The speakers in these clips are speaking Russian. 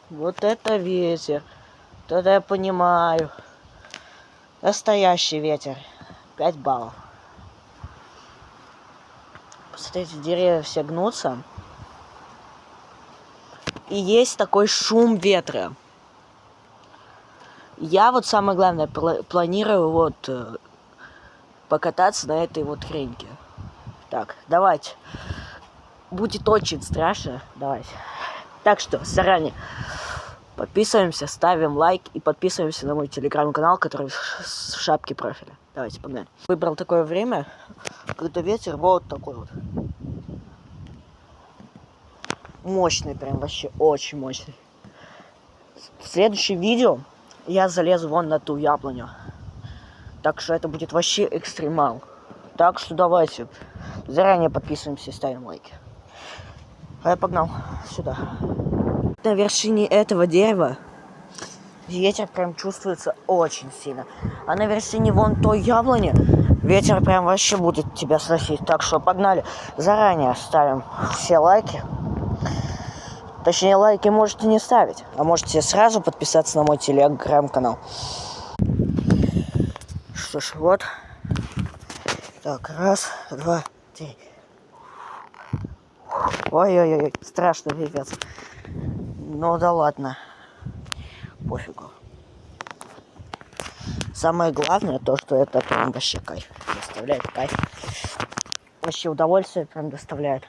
Вот это ветер. Тогда я понимаю. Настоящий ветер. 5 баллов. Посмотрите, деревья все гнутся. И есть такой шум ветра. Я вот самое главное планирую вот покататься на этой вот хреньке. Так, давайте. Будет очень страшно. Давайте. Так что, заранее подписываемся, ставим лайк и подписываемся на мой телеграм-канал, который в шапке профиля. Давайте, погнали. Выбрал такое время, когда ветер вот такой вот. Мощный, прям вообще очень мощный. В следующем видео я залезу вон на ту яблоню. Так что это будет вообще экстремал. Так что давайте заранее подписываемся и ставим лайки. А я погнал сюда. На вершине этого дерева ветер прям чувствуется очень сильно. А на вершине вон той яблони ветер прям вообще будет тебя сносить. Так что погнали. Заранее ставим все лайки. Точнее, лайки можете не ставить, а можете сразу подписаться на мой телеграм-канал. Что ж, вот. Так, раз, два, три. Ой-ой-ой, страшно, ребят. Ну да ладно. Пофигу. Самое главное то, что это прям вообще кайф. Доставляет кайф. Вообще удовольствие прям доставляет.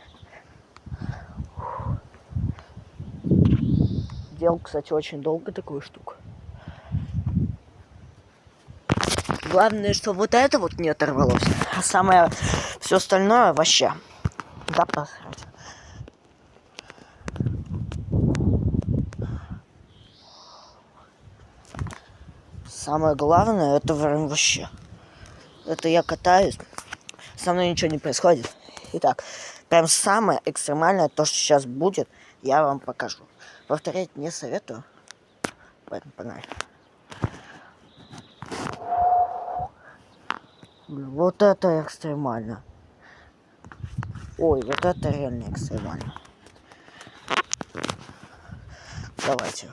Делал, кстати, очень долго такую штуку. Главное, что вот это вот не оторвалось. А самое все остальное вообще. Да, посрать. Самое главное, это прям вообще. Это я катаюсь. Со мной ничего не происходит. Итак, прям самое экстремальное, то, что сейчас будет, я вам покажу. Повторять не советую. Поэтому погнали. Вот это экстремально. Ой, вот это реально экстремально. Давайте.